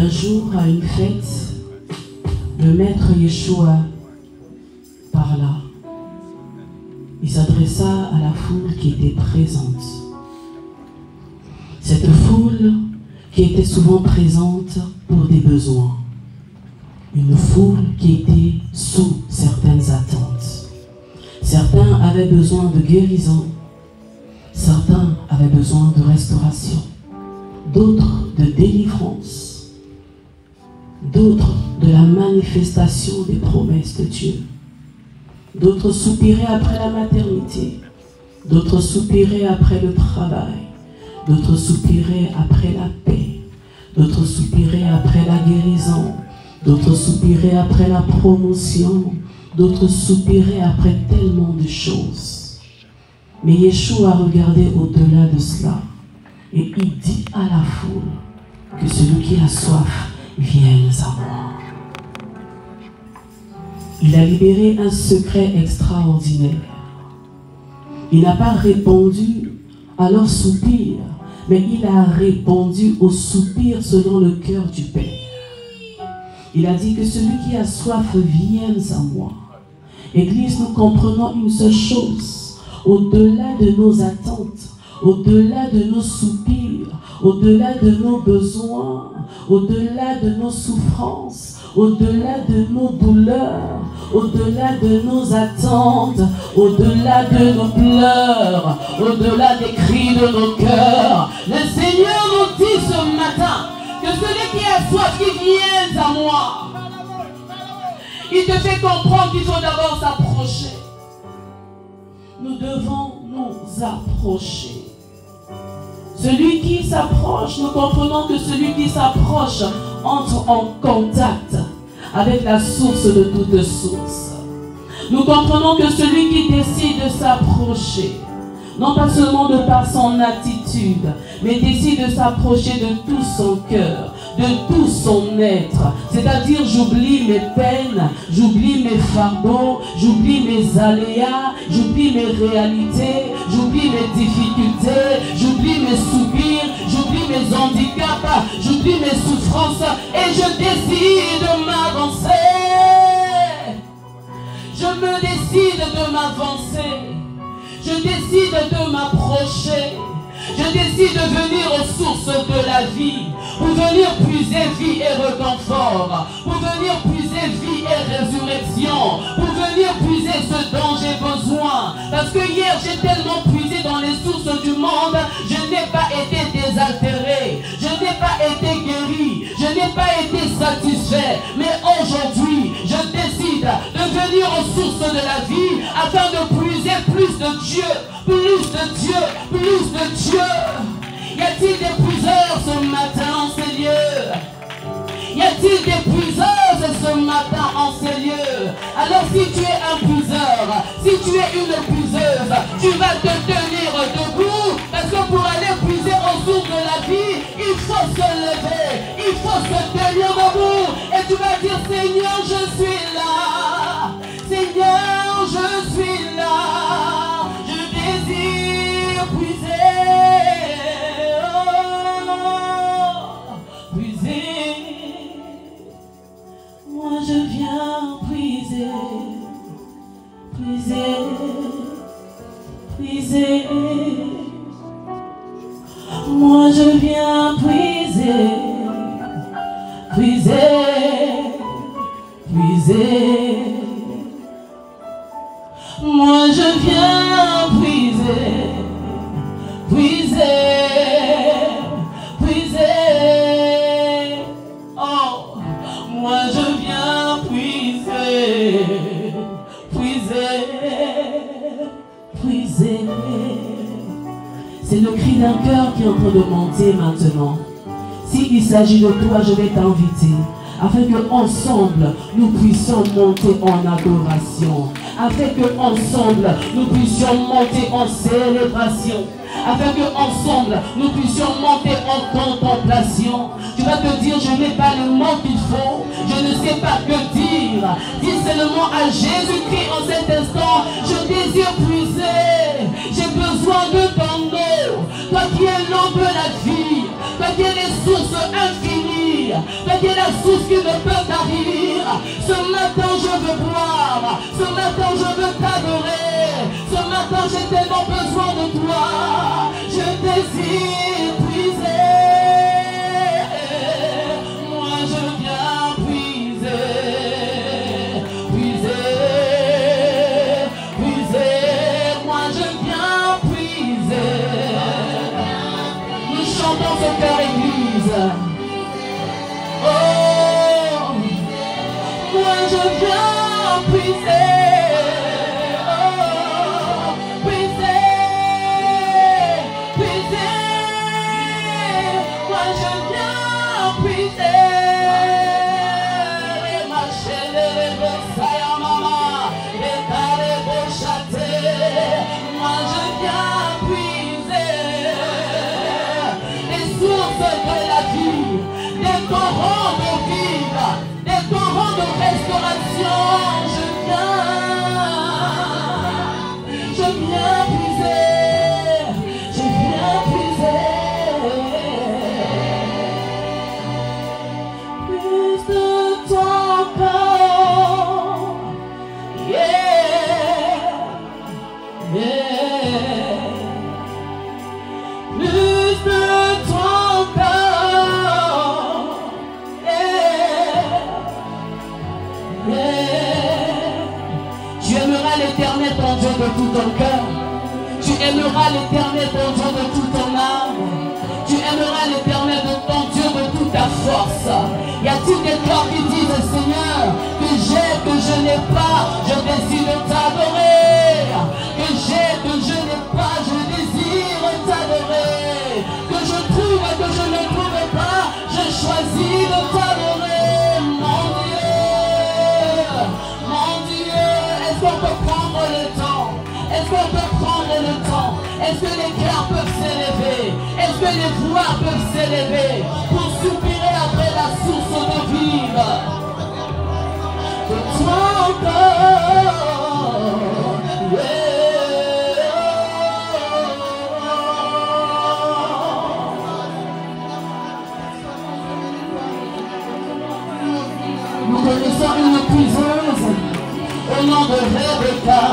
Un jour, à une fête, le maître Yeshua parla. Il s'adressa à la foule qui était présente. Cette foule qui était souvent présente pour des besoins. Une foule qui était sous certaines attentes. Certains avaient besoin de guérison. Certains avaient besoin de restauration. D'autres de délivrance. D'autres de la manifestation des promesses de Dieu. D'autres soupiraient après la maternité. D'autres soupiraient après le travail. D'autres soupiraient après la paix. D'autres soupiraient après la guérison. D'autres soupiraient après la promotion. D'autres soupiraient après tellement de choses. Mais Yeshua a regardé au-delà de cela. Et il dit à la foule que celui qui a soif vienne à moi. Il a libéré un secret extraordinaire. Il n'a pas répondu à leurs soupirs, mais il a répondu aux soupirs selon le cœur du Père. Il a dit que celui qui a soif vienne à moi. Église, nous comprenons une seule chose. Au-delà de nos attentes, au-delà de nos soupirs, au-delà de nos besoins, au-delà de nos souffrances, au-delà de nos douleurs, au-delà de nos attentes, au-delà de nos pleurs, au-delà des cris de nos cœurs, le Seigneur nous dit ce matin que celui qui a soif, qui vienne à moi. Il te fait comprendre qu'il faut d'abord s'approcher. Nous devons nous approcher. Celui qui s'approche, nous comprenons que celui qui s'approche entre en contact avec la source de toute source. Nous comprenons que celui qui décide de s'approcher, non pas seulement de par son attitude, mais décide de s'approcher de tout son cœur, de tout son être. C'est-à-dire, j'oublie mes peines, j'oublie mes fardeaux, j'oublie mes aléas, j'oublie mes réalités, j'oublie mes difficultés, j'oublie mes soupirs, j'oublie mes handicaps, j'oublie mes souffrances et je décide de m'avancer. Je me décide de m'avancer. Je décide de m'approcher. Je décide de venir aux sources de la vie, pour venir puiser vie et réconfort, pour venir puiser vie et résurrection, pour venir puiser ce dont j'ai besoin. Parce que hier, j'ai tellement puisé dans les sources du monde, je n'ai pas été désaltéré, je n'ai pas été guéri, je n'ai pas été satisfait. Mais aujourd'hui, je décide de venir aux sources de la vie afin de puiser plus de Dieu, plus de Dieu, plus de Dieu. Y a-t-il des puiseurs ce matin en ces lieux? Y a-t-il des puiseuses ce matin en ces lieux? Alors si tu es un puiseur, si tu es une puiseuse, tu vas te tenir debout, parce que pour aller puiser aux sources de la vie, il faut se lever, il faut se tenir debout, et tu vas dire: Seigneur, je suis là, Seigneur, je suis là, je désire puiser. Moi je viens puiser, puiser, puiser. Moi je viens puiser, puiser, puiser. Moi je viens puiser, puiser, puiser. Oh, moi je viens puiser, puiser, puiser. C'est le cri d'un cœur qui est en train de monter maintenant. S'il s'agit de toi, je vais t'inviter afin que ensemble nous puissions monter en adoration, afin que ensemble nous puissions monter en célébration, afin que ensemble nous puissions monter en contemplation. Tu vas te dire: je n'ai pas le mot qu'il faut, je ne sais pas que dire. Dis seulement à Jésus-Christ en cet instant: je désire puiser, j'ai besoin de ton eau, toi qui es l'eau de la vie, toi qui es les sources infinies, mais qui est la source qui ne peut tarir. Ce matin, je veux boire. Ce matin, je veux t'adorer. Ce matin, j'ai tellement besoin de toi. Je désire puiser. Moi, je viens puiser. Puiser. Puiser. Moi, je viens puiser. Nous chantons ce cœur église. Oh, moi je viens puiser. Oh, puiser, puiser. Moi je viens puiser. Les machines, les bossailles, maman, les tas, les beaux châtés. Moi je viens puiser. Les sources de la vie. Des torrents de vie, des torrents de restauration, je viens puiser, je viens puiser. Plus de ton corps, yeah, yeah. Plus de ton corps. Tu aimeras l'Éternel ton Dieu de tout ton cœur. Tu aimeras l'Éternel ton Dieu de toute ton âme. Tu aimeras l'Éternel de ton Dieu de toute ta force. Y a-t-il des cœurs qui disent Seigneur, que j'ai, que je n'ai pas, je décide de t'adorer. Que j'ai, que je n'ai pas, je désire t'adorer. Que je trouve, que je ne trouve pas, je choisis de t'adorer. Mon Dieu, est-ce qu'on peut prendre le temps? Est-ce qu'on peut prendre le temps? Est-ce que les cœurs peuvent s'élever? Est-ce que les voix peuvent s'élever pour soupirer après la source de vie? De ton corps, nous connaissons une puiseuse au nom de Rebecca.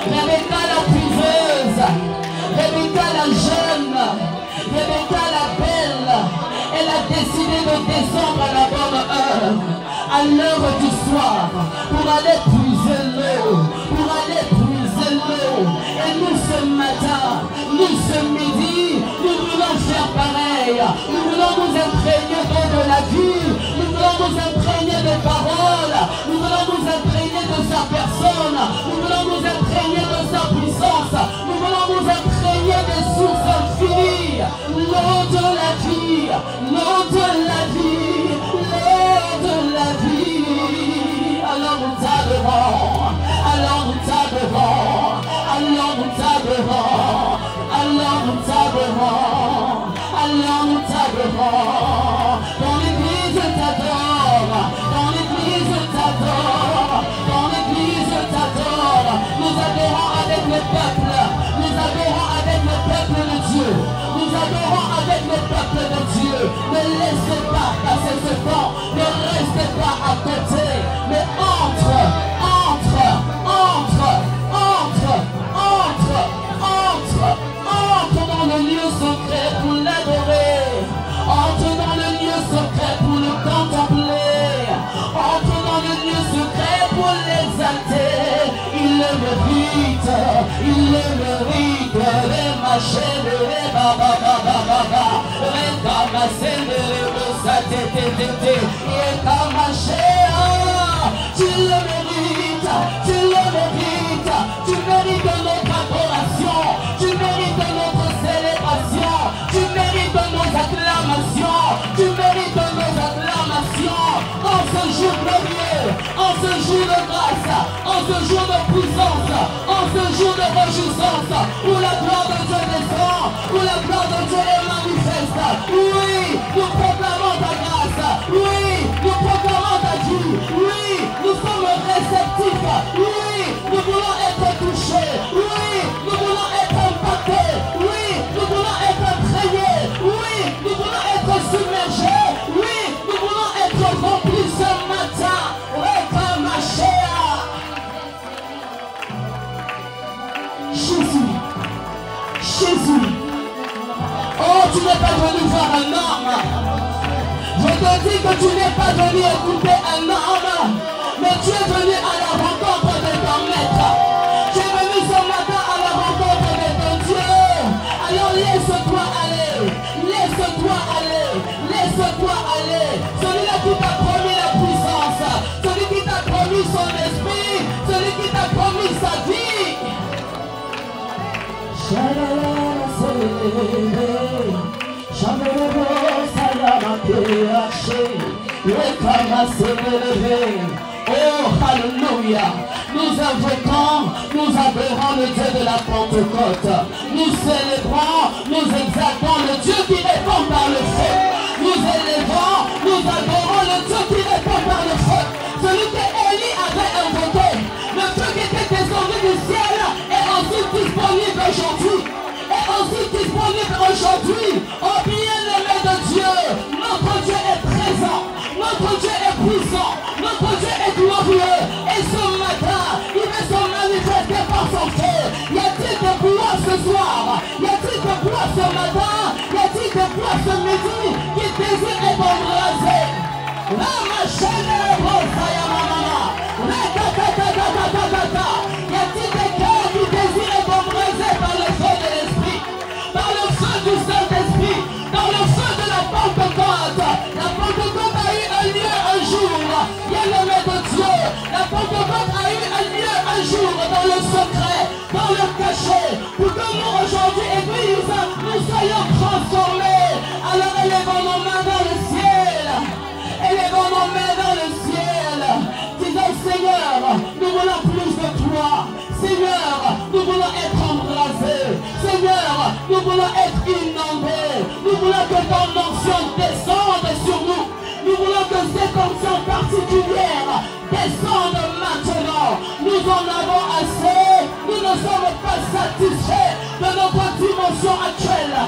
Rebecca la puiseuse, Rebecca la jeune, Rebecca la belle. Elle a décidé de descendre à la bonne heure, à l'heure du soir, pour aller puiser l'eau, pour aller puiser l'eau. Et nous ce matin, nous ce midi, nous voulons faire pareil. Nous voulons nous imprégner de la vie, nous voulons nous imprégner des paroles, nous voulons nous imprégner de sa personne, nous voulons nous imprégner de sa puissance, nous voulons nous imprégner des sources infinies, l'eau de la vie, l'eau de la vie, l'eau de la vie. Alors nous t'adorons, alors nous t'adorons, alors nous t'adorons, alors nous t'adorons, alors nous t'adorons. Dans l'église t'adore, dans l'église t'adore, dans l'église t'adore. Nous adorons avec le peuple, nous adorons avec le peuple de Dieu, nous adorons avec le peuple de Dieu. Ne laissez pas passer ce temps, ne restez pas à côté, mais entre dans le lieu secret pour l'adorer, entre dans le lieu secret pour le contempler, entre dans le lieu secret pour l'exalter. Il le mérite, les machines, les baba, les tamasses, les bossa, et tu le mérites, tu le mérites, tu mérites notre adoration, tu mérites notre célébration, tu mérites nos acclamations, tu mérites nos acclamations en ce jour glorieux, en ce jour de grâce, en ce jour de puissance, en ce jour de réjouissance, où la gloire de Dieu descend, où la gloire de Dieu est manifeste. Oui, nous proclamons ta grâce, oui, nous proclamons ta vie, oui, nous sommes réceptifs, oui, nous voulons être touchés, oui, nous voulons être impactés, oui, nous voulons être imprégnés, oui, nous voulons être submergés, oui, n'es pas venu voir un homme. Je te dis que tu n'es pas venu écouter un homme, mais tu es venu à la rencontre de ton maître. Tu es venu ce matin à la rencontre de ton Dieu. Alors laisse-toi aller, laisse-toi aller, laisse-toi aller. Celui-là qui t'a promis la puissance, celui qui t'a promis son esprit, celui qui t'a promis sa vie. Oh, alléluia. Nous invoquons, nous adorons le Dieu de la Pentecôte. Nous célébrons, nous exaltons le Dieu qui répond par le feu. Nous élevons, nous adorons le Dieu qui répond par le feu. Celui que Élie avait invoqué, le feu qui était descendu du ciel est aussi disponible aujourd'hui. Est aussi disponible aujourd'hui. Oh bien-aimé de Dieu, notre Dieu est présent, notre Dieu est puissant, notre Dieu est glorieux. Et ce matin, il veut se manifester par son feu. Y a-t-il de bois ce soir? Y a-t-il de bois ce matin? Y a-t-il de bois ce midi qui désire être embrasé? La machine est rose, y a-t-il des cœurs qui désirent être embrasés par le feu de l'esprit, par le feu du Saint-Esprit, par le feu de la Pentecôte? La Pentecôte a eu un lieu un jour, bien-aimé de Dieu. La Pentecôte a eu un lieu un jour dans le secret, dans le cachet, pour que nous aujourd'hui, Église, nous soyons transformés. Alors élevons nos mains dans le ciel, élevons nos mains dans le ciel, disons Seigneur, nous voulons plus de toi. Seigneur, nous voulons être embrasés. Seigneur, nous voulons être inondés. Nous voulons que ton onction descende sur nous. Nous voulons que cette onction particulière descende maintenant. Nous en avons assez. Nous ne sommes pas satisfaits de notre dimension actuelle.